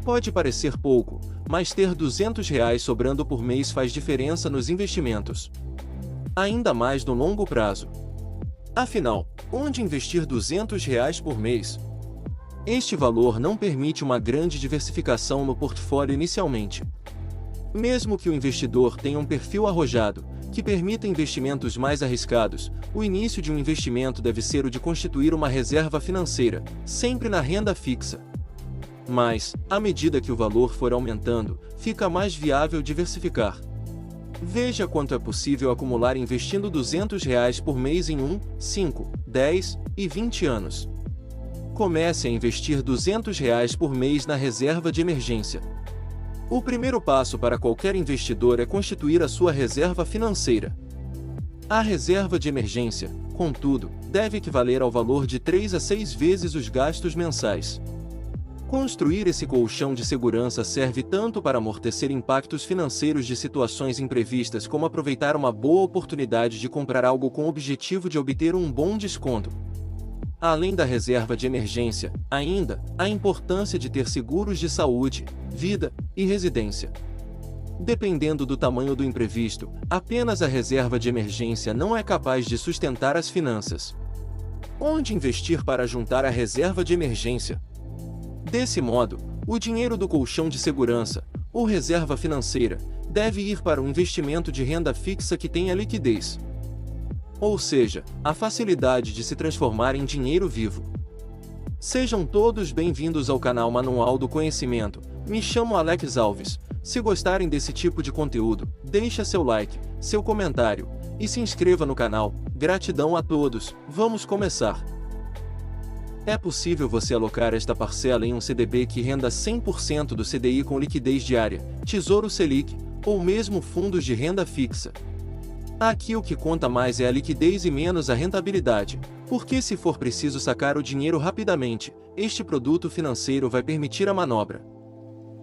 Pode parecer pouco, mas ter R$ 200 sobrando por mês faz diferença nos investimentos. Ainda mais no longo prazo. Afinal, onde investir R$ 200 por mês? Este valor não permite uma grande diversificação no portfólio inicialmente. Mesmo que o investidor tenha um perfil arrojado, que permita investimentos mais arriscados, o início de um investimento deve ser o de constituir uma reserva financeira, sempre na renda fixa. Mas, à medida que o valor for aumentando, fica mais viável diversificar. Veja quanto é possível acumular investindo R$ 200 por mês em 1, 5, 10 e 20 anos. Comece a investir R$ 200 por mês na reserva de emergência. O primeiro passo para qualquer investidor é constituir a sua reserva financeira. A reserva de emergência, contudo, deve equivaler ao valor de 3 a 6 vezes os gastos mensais. Construir esse colchão de segurança serve tanto para amortecer impactos financeiros de situações imprevistas como aproveitar uma boa oportunidade de comprar algo com o objetivo de obter um bom desconto. Além da reserva de emergência, ainda, a importância de ter seguros de saúde, vida e residência. Dependendo do tamanho do imprevisto, apenas a reserva de emergência não é capaz de sustentar as finanças. Onde investir para juntar a reserva de emergência? Desse modo, o dinheiro do colchão de segurança, ou reserva financeira, deve ir para um investimento de renda fixa que tenha liquidez. Ou seja, a facilidade de se transformar em dinheiro vivo. Sejam todos bem-vindos ao canal Manual do Conhecimento. Me chamo Alex Alves. Se gostarem desse tipo de conteúdo, deixa seu like, seu comentário e se inscreva no canal. Gratidão a todos. Vamos começar. É possível você alocar esta parcela em um CDB que renda 100% do CDI com liquidez diária, Tesouro Selic, ou mesmo fundos de renda fixa. Aqui o que conta mais é a liquidez e menos a rentabilidade, porque se for preciso sacar o dinheiro rapidamente, este produto financeiro vai permitir a manobra.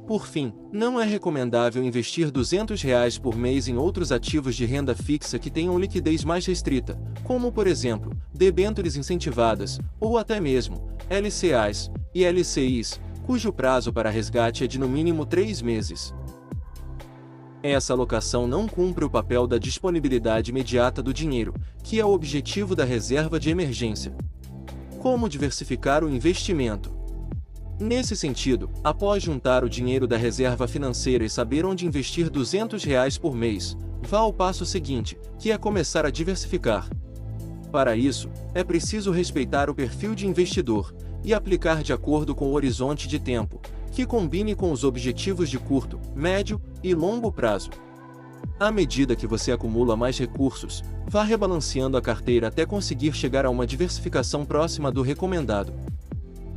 Por fim, não é recomendável investir R$ 200 por mês em outros ativos de renda fixa que tenham liquidez mais restrita, como por exemplo, debêntures incentivadas, ou até mesmo, LCAs e LCIs, cujo prazo para resgate é de no mínimo 3 meses. Essa alocação não cumpre o papel da disponibilidade imediata do dinheiro, que é o objetivo da reserva de emergência. Como diversificar o investimento? Nesse sentido, após juntar o dinheiro da reserva financeira e saber onde investir R$ 200 por mês, vá ao passo seguinte, que é começar a diversificar. Para isso, é preciso respeitar o perfil de investidor e aplicar de acordo com o horizonte de tempo, que combine com os objetivos de curto, médio e longo prazo. À medida que você acumula mais recursos, vá rebalanceando a carteira até conseguir chegar a uma diversificação próxima do recomendado.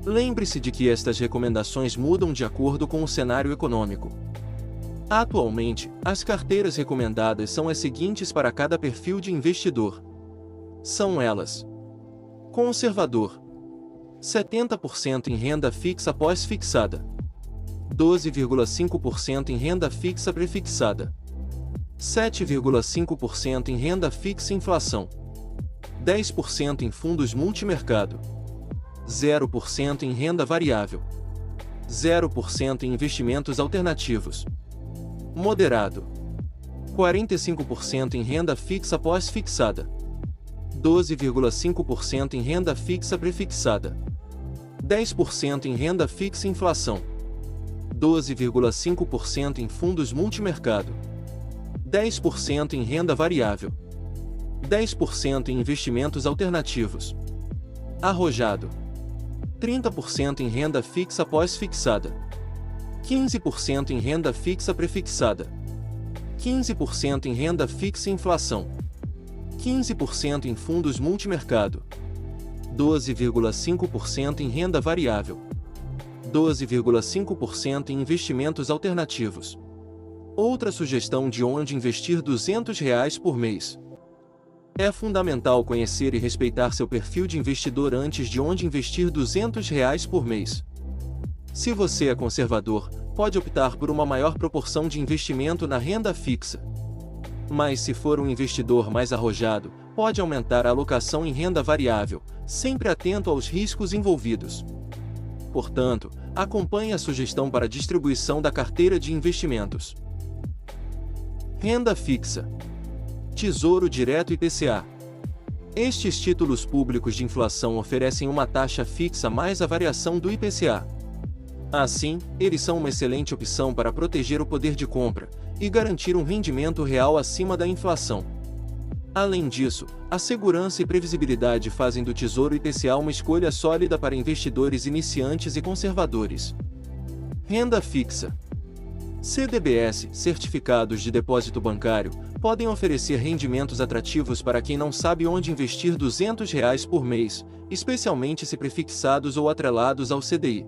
Lembre-se de que estas recomendações mudam de acordo com o cenário econômico. Atualmente, as carteiras recomendadas são as seguintes para cada perfil de investidor. São elas: conservador, 70% em renda fixa pós-fixada, 12,5% em renda fixa prefixada, 7,5% em renda fixa inflação, 10% em fundos multimercado, 0% em renda variável, 0% em investimentos alternativos, moderado, 45% em renda fixa pós-fixada, 12,5% em renda fixa prefixada, 10% em renda fixa inflação, 12,5% em fundos multimercado, 10% em renda variável, 10% em investimentos alternativos, arrojado, 30% em renda fixa pós-fixada, 15% em renda fixa prefixada, 15% em renda fixa inflação, 15% em fundos multimercado, 12,5% em renda variável, 12,5% em investimentos alternativos. Outra sugestão de onde investir R$ 200 por mês. É fundamental conhecer e respeitar seu perfil de investidor antes de onde investir R$ 200 por mês. Se você é conservador, pode optar por uma maior proporção de investimento na renda fixa. Mas se for um investidor mais arrojado, pode aumentar a alocação em renda variável, sempre atento aos riscos envolvidos. Portanto, acompanhe a sugestão para distribuição da carteira de investimentos. Renda fixa. Tesouro Direto IPCA. Estes títulos públicos de inflação oferecem uma taxa fixa mais a variação do IPCA. Assim, eles são uma excelente opção para proteger o poder de compra e garantir um rendimento real acima da inflação. Além disso, a segurança e previsibilidade fazem do Tesouro IPCA uma escolha sólida para investidores iniciantes e conservadores. Renda fixa. CDBs, certificados de depósito bancário, podem oferecer rendimentos atrativos para quem não sabe onde investir R$ 200 por mês, especialmente se prefixados ou atrelados ao CDI.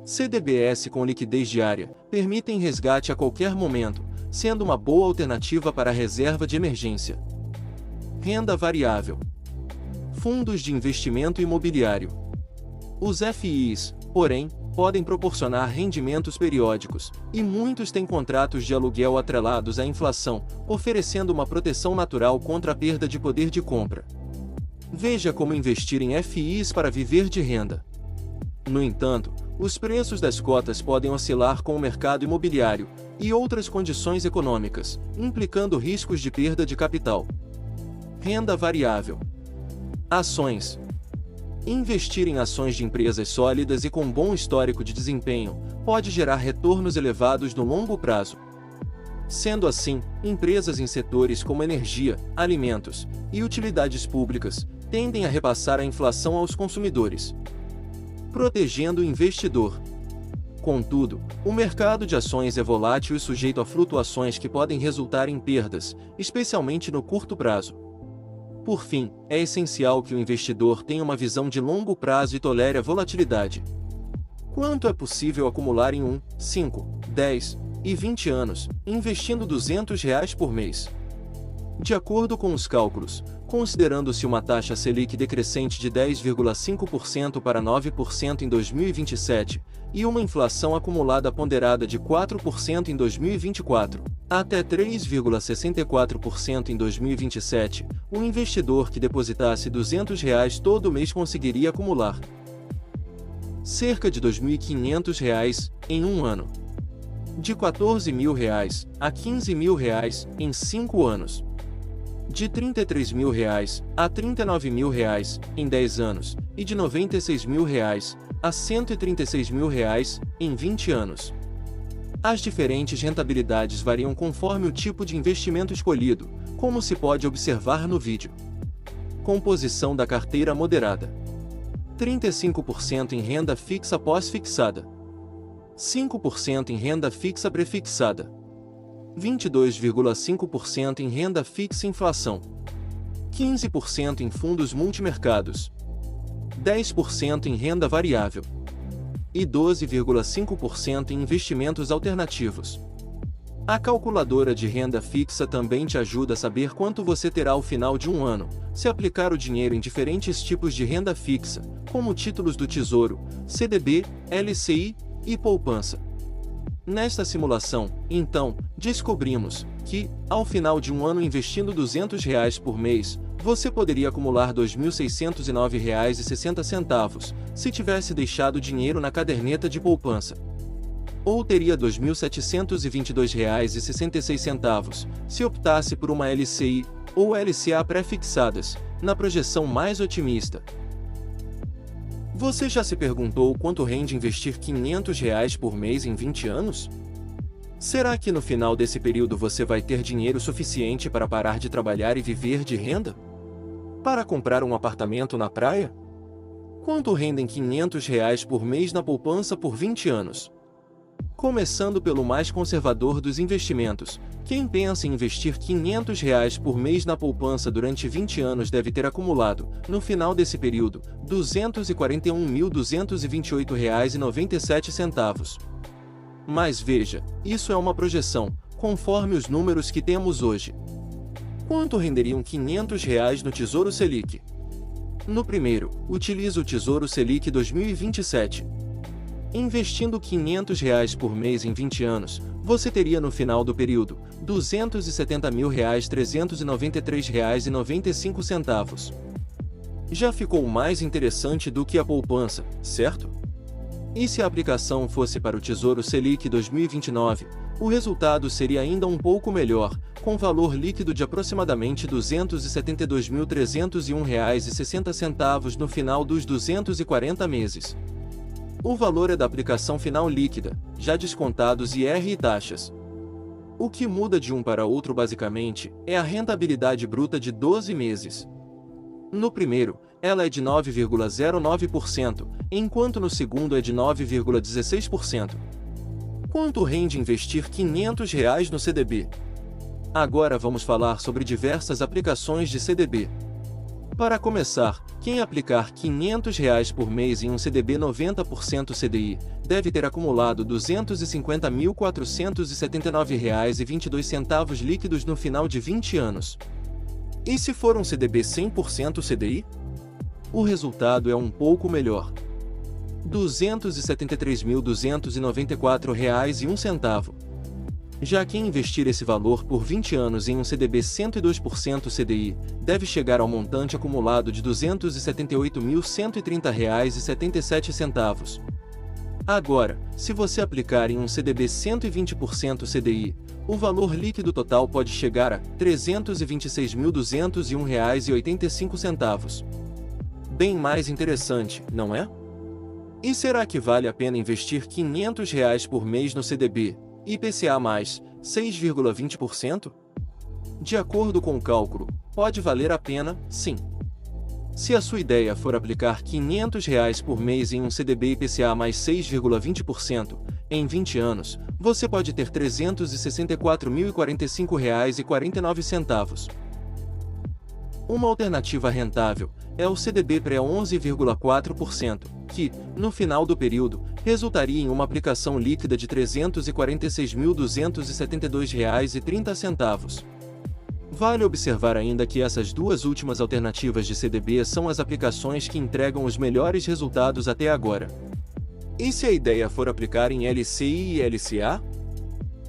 CDBs com liquidez diária permitem resgate a qualquer momento, sendo uma boa alternativa para a reserva de emergência. Renda variável. Fundos de investimento imobiliário. Os FIs, porém, podem proporcionar rendimentos periódicos, e muitos têm contratos de aluguel atrelados à inflação, oferecendo uma proteção natural contra a perda de poder de compra. Veja como investir em FIs para viver de renda. No entanto, os preços das cotas podem oscilar com o mercado imobiliário e outras condições econômicas, implicando riscos de perda de capital. Renda variável. Ações. Investir em ações de empresas sólidas e com bom histórico de desempenho pode gerar retornos elevados no longo prazo. Sendo assim, empresas em setores como energia, alimentos e utilidades públicas tendem a repassar a inflação aos consumidores, protegendo o investidor. Contudo, o mercado de ações é volátil e sujeito a flutuações que podem resultar em perdas, especialmente no curto prazo. Por fim, é essencial que o investidor tenha uma visão de longo prazo e tolere a volatilidade. Quanto é possível acumular em 1, 5, 10 e 20 anos, investindo R$ 200 por mês? De acordo com os cálculos, considerando-se uma taxa Selic decrescente de 10,5% para 9% em 2027 e uma inflação acumulada ponderada de 4% em 2024, até 3,64% em 2027, o investidor que depositasse R$ 200 todo mês conseguiria acumular cerca de R$ 2.500 em um ano. De R$ 14.000 a R$ 15.000 em 5 anos. De R$ 33.000 a R$ 39.000 em 10 anos, e de R$ 96.000 a R$ 136.000 em 20 anos. As diferentes rentabilidades variam conforme o tipo de investimento escolhido, como se pode observar no vídeo. Composição da carteira moderada. 35% em renda fixa pós-fixada. 5% em renda fixa prefixada. 22,5% em renda fixa inflação, 15% em fundos multimercados, 10% em renda variável e 12,5% em investimentos alternativos. A calculadora de renda fixa também te ajuda a saber quanto você terá ao final de um ano, se aplicar o dinheiro em diferentes tipos de renda fixa, como títulos do Tesouro, CDB, LCI e poupança. Nesta simulação, então, descobrimos que, ao final de um ano investindo R$ 200 por mês, você poderia acumular R$ 2.609,60 se tivesse deixado o dinheiro na caderneta de poupança. Ou teria R$ 2.722,66 se optasse por uma LCI ou LCA pré-fixadas, na projeção mais otimista. Você já se perguntou quanto rende investir R$ 500 por mês em 20 anos? Será que no final desse período você vai ter dinheiro suficiente para parar de trabalhar e viver de renda? Para comprar um apartamento na praia? Quanto rendem R$ 500 por mês na poupança por 20 anos? Começando pelo mais conservador dos investimentos, quem pensa em investir R$ 500 por mês na poupança durante 20 anos deve ter acumulado, no final desse período, R$ 241.228,97. Mas veja, isso é uma projeção, conforme os números que temos hoje. Quanto renderiam R$ 500 no Tesouro Selic? No primeiro, utilize o Tesouro Selic 2027. Investindo R$ 500 por mês em 20 anos, você teria no final do período R$ 270.393,95. Já ficou mais interessante do que a poupança, certo? E se a aplicação fosse para o Tesouro Selic 2029, o resultado seria ainda um pouco melhor, com valor líquido de aproximadamente R$ 272.301,60 no final dos 240 meses. O valor é da aplicação final líquida, já descontados IR e taxas. O que muda de um para outro basicamente é a rentabilidade bruta de 12 meses. No primeiro, ela é de 9,09%, enquanto no segundo é de 9,16%. Quanto rende investir R$ 500 no CDB? Agora vamos falar sobre diversas aplicações de CDB. Para começar, quem aplicar R$ 500 por mês em um CDB 90% CDI, deve ter acumulado R$ 250.479,22 líquidos no final de 20 anos. E se for um CDB 100% CDI? O resultado é um pouco melhor. R$ 273.294,01. Já quem investir esse valor por 20 anos em um CDB 102% CDI, deve chegar ao montante acumulado de R$ 278.130,77. Agora, se você aplicar em um CDB 120% CDI, o valor líquido total pode chegar a R$ 326.201,85. Bem mais interessante, não é? E será que vale a pena investir R$ 500 por mês no CDB, IPCA mais 6,20%? De acordo com o cálculo, pode valer a pena, sim. Se a sua ideia for aplicar R$ 500 por mês em um CDB IPCA mais 6,20%, em 20 anos, você pode ter R$ 364.045,49. Uma alternativa rentável é o CDB pré 11,4%, que, no final do período, resultaria em uma aplicação líquida de R$ 346.272,30. Vale observar ainda que essas duas últimas alternativas de CDB são as aplicações que entregam os melhores resultados até agora. E se a ideia for aplicar em LCI e LCA?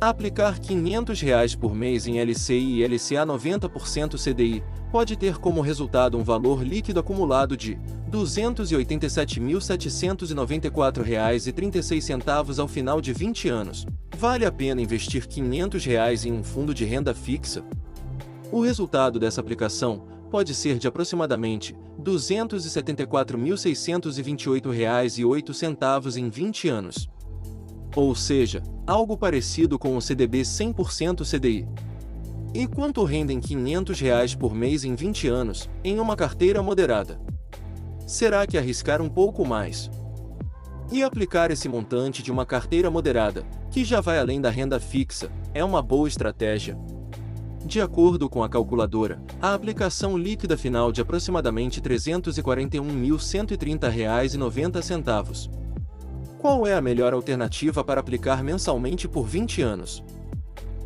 Aplicar R$ 500 por mês em LCI e LCA 90% CDI pode ter como resultado um valor líquido acumulado de R$ 287.794,36 ao final de 20 anos. Vale a pena investir R$ 500 em um fundo de renda fixa? O resultado dessa aplicação pode ser de aproximadamente R$ 274.628,08 em 20 anos. Ou seja, algo parecido com o CDB 100% CDI. E quanto rendem R$ 500 por mês em 20 anos, em uma carteira moderada? Será que arriscar um pouco mais e aplicar esse montante de uma carteira moderada, que já vai além da renda fixa, é uma boa estratégia? De acordo com a calculadora, a aplicação líquida final de aproximadamente R$ 341.130,90. Qual é a melhor alternativa para aplicar mensalmente por 20 anos?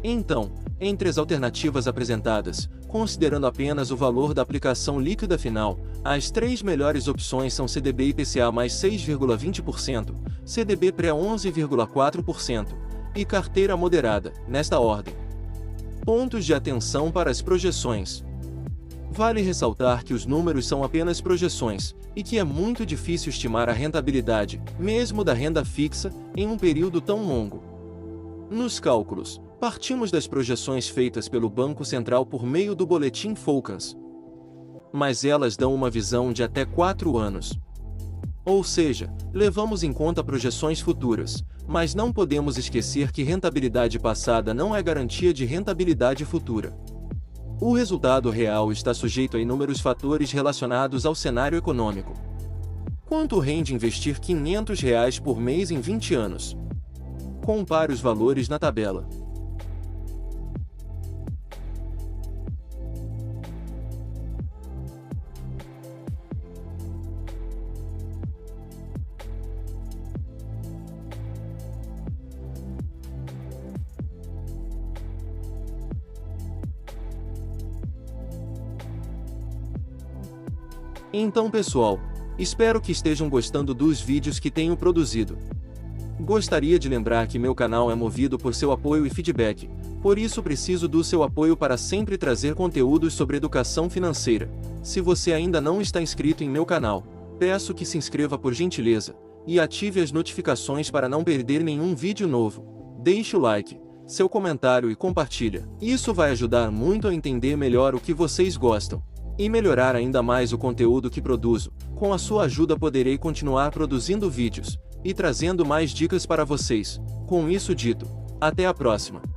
Então, entre as alternativas apresentadas, considerando apenas o valor da aplicação líquida final, as três melhores opções são CDB IPCA mais 6,20%, CDB pré 11,4% e carteira moderada, nesta ordem. Pontos de atenção para as projeções. Vale ressaltar que os números são apenas projeções, e que é muito difícil estimar a rentabilidade, mesmo da renda fixa, em um período tão longo. Nos cálculos, partimos das projeções feitas pelo Banco Central por meio do Boletim Focus. Mas elas dão uma visão de até 4 anos. Ou seja, levamos em conta projeções futuras, mas não podemos esquecer que rentabilidade passada não é garantia de rentabilidade futura. O resultado real está sujeito a inúmeros fatores relacionados ao cenário econômico. Quanto rende investir R$ 500 por mês em 20 anos? Compare os valores na tabela. Então pessoal, espero que estejam gostando dos vídeos que tenho produzido. Gostaria de lembrar que meu canal é movido por seu apoio e feedback, por isso preciso do seu apoio para sempre trazer conteúdos sobre educação financeira. Se você ainda não está inscrito em meu canal, peço que se inscreva por gentileza, e ative as notificações para não perder nenhum vídeo novo. Deixe o like, seu comentário e compartilha. Isso vai ajudar muito a entender melhor o que vocês gostam e melhorar ainda mais o conteúdo que produzo. Com a sua ajuda poderei continuar produzindo vídeos e trazendo mais dicas para vocês. Com isso dito, até a próxima!